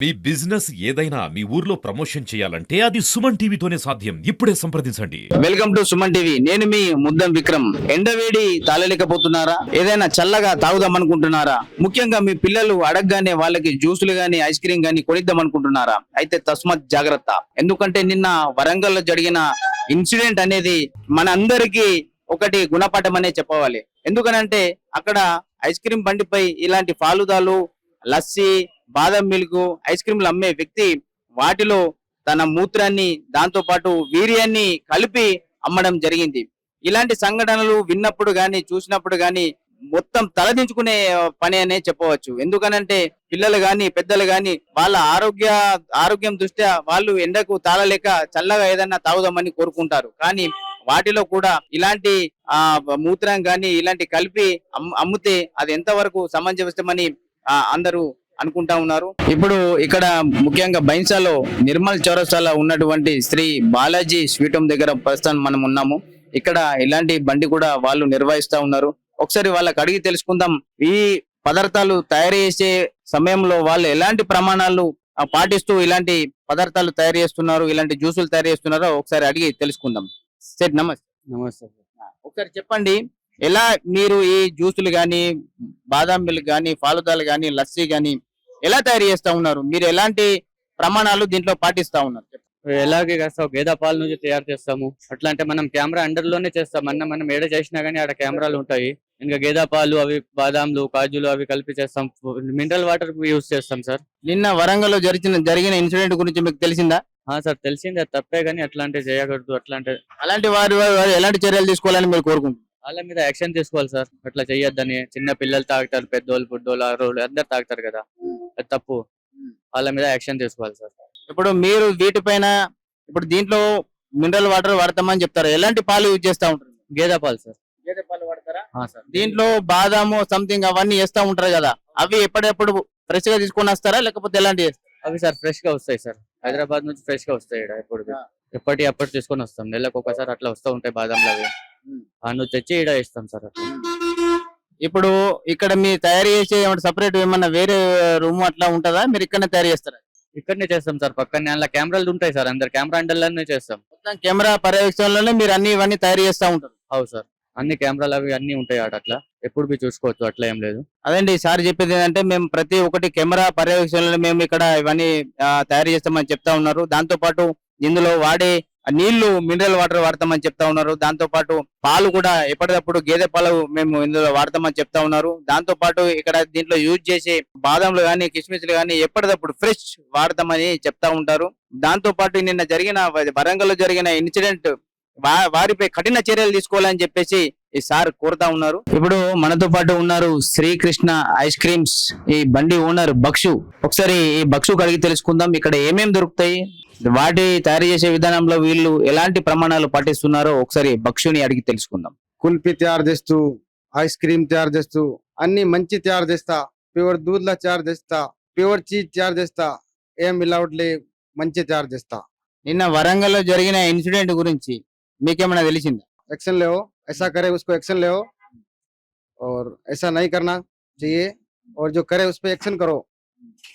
మీ business ఏదైనా మీ ఊర్లో promotion చేయాలంటే అది సుమన్ టీవీతోనే సాధ్యం. ఇప్పుడే సంప్రదించండి. Welcome to Suman TV. నేను మీ ముద్దం విక్రమ్. ఎండవేడి తాళలేకపోతున్నారా? ఏదైనా చల్లగా తాగుదాం అనుకుంటున్నారా? ముఖ్యంగా మీ పిల్లలు అడగగానే వాళ్ళకి జ్యూసులు గానీ ఐస్ క్రీమ్ గానీ కొనిద్దాం అనుకుంటున్నారా? అయితే తస్మత్ జాగ్రత్త. ఎందుకంటే నిన్న వరంగల్లో జరిగిన ఇన్సిడెంట్ అనేది మన అందరికీ ఒకటి గుణపాఠం అనే చెప్పవాలి. ఎందుకనంటే అక్కడ ఐస్ క్రీమ్ బండిపై ఇలాంటి ఫాలుదాలు, లస్సీ, బాదం మిల్క్, ఐస్ క్రీమ్లు అమ్మే వ్యక్తి వాటిలో తన మూత్రాన్ని దాంతో పాటు వీర్యాన్ని కలిపి అమ్మడం జరిగింది. ఇలాంటి సంఘటనలు విన్నప్పుడు గాని చూసినప్పుడు గాని మొత్తం తలదించుకునే పని అనే చెప్పవచ్చు. ఎందుకనంటే పిల్లలు గాని పెద్దలు గాని వాళ్ళ ఆరోగ్యం దృష్ట్యా వాళ్ళు ఎండకు తాళలేక చల్లగా ఏదన్నా తాగుదామని కోరుకుంటారు. కానీ వాటిలో కూడా ఇలాంటి మూత్రం గాని ఇలాంటి కలిపి అమ్మితే అది ఎంతవరకు సమంజసమని అందరూ అనుకుంటా ఉన్నారు. ఇప్పుడు ఇక్కడ ముఖ్యంగా బైన్సాలో నిర్మల్ చౌరస్తాలో ఉన్నటువంటి శ్రీ బాలాజీ స్వీట్ హోమ్ దగ్గర ప్రస్తుతం మనం ఉన్నాము. ఇక్కడ ఇలాంటి బండి కూడా వాళ్ళు నిర్వహిస్తా ఉన్నారు. ఒకసారి వాళ్ళకి అడిగి తెలుసుకుందాం. ఈ పదార్థాలు తయారు చేసే సమయంలో వాళ్ళు ఎలాంటి ప్రమాణాలు పాటిస్తూ ఇలాంటి పదార్థాలు తయారు చేస్తున్నారు, ఇలాంటి జ్యూసులు తయారు చేస్తున్నారో ఒకసారి అడిగి తెలుసుకుందాం. సార్ నమస్తే. నమస్తే. ఒకసారి చెప్పండి, ఎలా మీరు ఈ జ్యూసులు గాని, బాదాం మిల్క్ గాని, ఫాలుదాలు గాని, లస్సీ గాని ఎలా తయారు చేస్తా ఉన్నారు? మీరు ఎలాంటి ప్రమాణాలు దీంట్లో పాటిస్తా ఉన్నారు? ఎలాగే చేస్తావు? గేదె పాల నుంచి తయారు చేస్తాము. అట్లా అంటే మనం కెమెరా అండర్ లోనే చేస్తాం. మనం ఏడ చేసినా గానీ ఆడ కెమెరాలు ఉంటాయి. ఇంకా గేదె పాలు, అవి బాదాంలు, కాజులు అవి కలిపి చేస్తాం. మినరల్ వాటర్ యూజ్ చేస్తాం సార్. నిన్న వరంగల్ లో జరిగిన ఇన్సిడెంట్ గురించి మీకు తెలిసిందా? సార్ తెలిసింది, అది తప్పే గానీ అట్లాంటివి చేయకూడదు. అలాంటి వారు ఎలాంటి చర్యలు తీసుకోవాలని మీరు కోరుకుంటున్నారు? వాళ్ళ మీద యాక్షన్ తీసుకోవాలి సార్. అట్లా చెయ్యొద్దని. చిన్న పిల్లలు తాగుతారు, పెద్దోళ్ళు, బుడ్డోళ్ళు, ఆరోళ్ళు అందరు తాగుతారు కదా, అది తప్పు. వాళ్ళ మీద యాక్షన్ తీసుకోవాలి సార్. ఇప్పుడు మీరు వీటిపైన ఇప్పుడు దీంట్లో మినరల్ వాటర్ వాడతామని చెప్తారు. ఎలాంటి పాలు యూజ్ చేస్తా ఉంటారు? గేదె పాలు సార్. గేదె పాలు వాడతారా? సార్. దీంట్లో బాదాము సంథింగ్ అవన్నీ వేస్తా ఉంటారు కదా, అవి ఎప్పుడెప్పుడు ఫ్రెష్ గా తీసుకొని వస్తారా లేకపోతే ఎలాంటి? అవి సార్ ఫ్రెష్ గా వస్తాయి సార్. హైదరాబాద్ నుంచి ఫ్రెష్ గా వస్తాయి. ఎప్పటి తీసుకొని వస్తాం. నెలకు ఒకసారి అట్లా వస్తూ ఉంటాయి బాదాంలు అవి. నువ్వు తెచ్చి ఈడ ఇస్తాం సార్ అట్లా. ఇప్పుడు ఇక్కడ మీరు తయారు చేసే సపరేట్ ఏమన్నా వేరే రూమ్ అట్లా ఉంటుందా? మీరు ఇక్కడనే తయారు చేస్తారా? ఇక్కడనే చేస్తాం సార్. పక్కనే అలా కెమెరాలు ఉంటాయి సార్. అందరు కెమెరా అండర్లోనే చేస్తాం. మొత్తం కెమెరా పర్యవేక్షణలోనే మీరు ఇవన్నీ తయారు చేస్తా ఉంటారు? అవును సార్. అన్ని కెమెరాలు అవి అన్ని ఉంటాయి ఆడ. అట్లా ఎప్పుడు మీరు చూసుకోవచ్చు. అట్లా ఏం లేదు. అదండి సార్ చెప్పేది ఏంటంటే మేము ప్రతి ఒక్కటి కెమెరా పర్యవేక్షణలో మేము ఇక్కడ ఇవన్నీ తయారు చేస్తామని చెప్తా ఉన్నారు. దాంతో పాటు ఇందులో వాడే నీళ్లు మినరల్ వాటర్ వాడతామని చెప్తా ఉన్నారు. దాంతో పాటు పాలు కూడా ఎప్పటికప్పుడు గేదె పాలు మేము ఇందులో వాడతామని చెప్తా ఉన్నారు. దాంతో పాటు ఇక్కడ దీంట్లో యూజ్ చేసే బాదంలు గానీ, కిస్మిస్లు గానీ ఎప్పటికప్పుడు ఫ్రెష్ వాడతామని చెప్తా ఉంటారు. దాంతో పాటు నిన్న వరంగల్ లో జరిగిన ఇన్సిడెంట్ వారిపై కఠిన చర్యలు తీసుకోవాలని చెప్పేసి ఈ సార్ కోరుతా ఉన్నారు. ఇప్పుడు మనతో పాటు ఉన్నారు శ్రీకృష్ణ ఐస్ క్రీమ్స్ ఈ బండి ఓనర్ బక్షు. ఒకసారి ఈ బక్షు అడిగి తెలుసుకుందాం ఇక్కడ ఏమేమి దొరుకుతాయి, వాటి తయారు చేసే విధానంలో వీళ్ళు ఎలాంటి ప్రమాణాలు పాటిస్తున్నారో ఒకసారి బక్షుని అడిగి తెలుసుకుందాం. కుల్ఫీ తయారు చేస్తూ, ఐస్ క్రీమ్ తయారు చేస్తూ అన్ని మంచి తయారు చేస్తా. ప్యూర్ దూద్లా తయారు చేస్తా, ప్యూర్ చీజ్ తయారు చేస్తా. ఏం మిలావట్లే మంచి తయారు చేస్తా. నిన్న వరంగల్ లో జరిగిన ఇన్సిడెంట్ గురించి మీకేమైనా తెలిసిందా? एक्शन ले ऐसा करे उसको एक्शन ले और ऐसा नहीं करना चाहिए और जो करे उस पर एक्शन करो,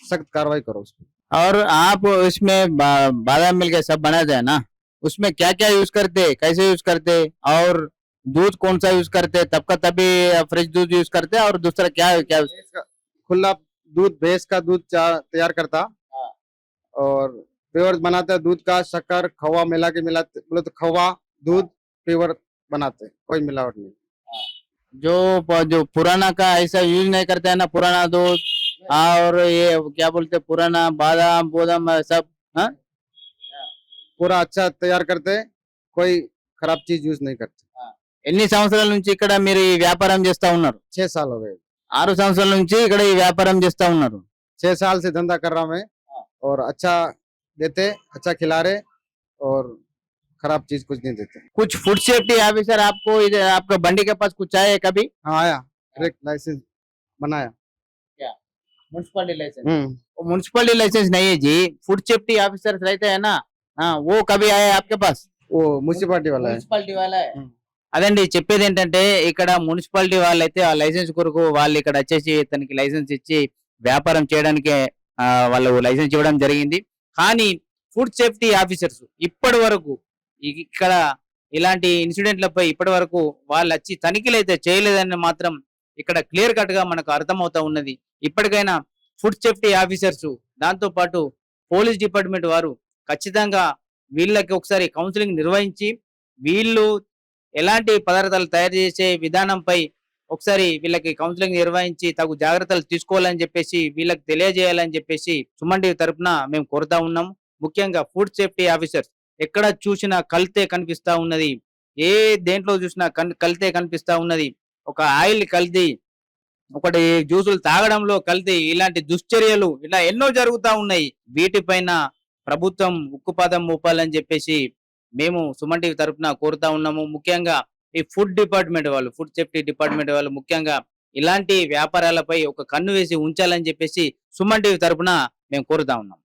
सख्त कार्रवाई करो उस पर। और आप इसमें बादाम मिल्क सब बनाते हैं ना, उसमें क्या क्या यूज करते, कैसे यूज करते और दूध कौन सा यूज करते? तब का तभी फ्रेश दूध यूज करते और दूसरा क्या क्या? खुला दूध, भैंस का दूध तैयार करता और प्योर बनाता दूध का, शक्कर खवा मिला के मिलाते, बोले तो खवा दूध प्योर बनाते, कोई मिलावट नहीं। जो पुराना का ऐसा यूज नहीं करते है ना, पुराना दूध और ये क्या बोलते पुराना बादाम बोदाम सब पूरा अच्छा तैयार करते, कोई खराब चीज यूज नहीं करते। ఎన్ని సంవత్సరాల నుంచి ఇక్కడ మీరు ఈ వ్యాపారం చేస్తా ఉన్నారు? 6 साल हो गए। 6 సంవత్సరాల నుంచి ఇక్కడ ఈ వ్యాపారం చేస్తా ఉన్నారు. 6 साल से धंधा कर रहा मैं और अच्छा देते, अच्छा खिला रहे और खराब चीज कुछ नहीं देते। कुछ फूड सेफ्टी ऑफिसर आपको इधर आपका बंडी के पास कुछ आया कभी? हाँ आया, डायरेक्ट लाइसेंस बनाया। क्या म्युनिसिपलिटी लाइसेंस? हम्म। म्युनिसिपलिटी लाइसेंस नहीं है जी, फूड सेफ्टी ऑफिसर रहते हैं ना, हाँ वो कभी आया आपके पास? वो म्युनिसिपालिटी वाला है। మున్సిపాలిటీ వాళ్ళ అదండి చెప్పేది ఏంటంటే ఇక్కడ మున్సిపాలిటీ వాళ్ళైతే ఆ లైసెన్స్ కొరకు వాళ్ళు ఇక్కడ వచ్చేసి తనకి లైసెన్స్ ఇచ్చి వ్యాపారం చేయడానికి వాళ్ళు లైసెన్స్ ఇవ్వడం జరిగింది. కానీ ఫుడ్ సేఫ్టీ ఆఫీసర్స్ ఇప్పటి వరకు ఇక్కడ ఇలాంటి ఇన్సిడెంట్లపై ఇప్పటి వరకు వాళ్ళు వచ్చి తనిఖీలు అయితే చేయలేదని మాత్రం ఇక్కడ క్లియర్ కట్ గా మనకు అర్థమవుతా ఉన్నది. ఇప్పటికైనా ఫుడ్ సేఫ్టీ ఆఫీసర్స్ దాంతో పాటు పోలీస్ డిపార్ట్మెంట్ వారు ఖచ్చితంగా వీళ్ళకి ఒకసారి కౌన్సిలింగ్ నిర్వహించి వీళ్ళు ఎలాంటి పదార్థాలు తయారు చేసే విధానంపై ఒకసారి వీళ్ళకి కౌన్సిలింగ్ నిర్వహించి తగు జాగ్రత్తలు తీసుకోవాలని చెప్పేసి వీళ్ళకి తెలియజేయాలని చెప్పేసి సుమన్ టీవీ తరపున మేము కోరుతా ఉన్నాము. ముఖ్యంగా ఫుడ్ సేఫ్టీ ఆఫీసర్స్ ఎక్కడ చూసినా కల్తే కనిపిస్తా ఉన్నది. ఏ దేంట్లో చూసినా కల్తే కనిపిస్తా ఉన్నది. ఒక ఆయిల్ కల్తీ, ఒకటి జ్యూసులు తాగడంలో కల్తీ, ఇలాంటి దుశ్చర్యలు ఇలా ఎన్నో జరుగుతా ఉన్నాయి. వీటిపైన ప్రభుత్వం ఉక్కుపాదం మోపాలని చెప్పేసి మేము సుమన్ టీవీ తరపున కోరుతా ఉన్నాము. ముఖ్యంగా ఈ ఫుడ్ డిపార్ట్మెంట్ వాళ్ళు, ఫుడ్ సేఫ్టీ డిపార్ట్మెంట్ వాళ్ళు ముఖ్యంగా ఇలాంటి వ్యాపారాలపై ఒక కన్ను వేసి ఉంచాలని చెప్పేసి సుమన్ టీవీ తరపున మేము కోరుతా ఉన్నాం.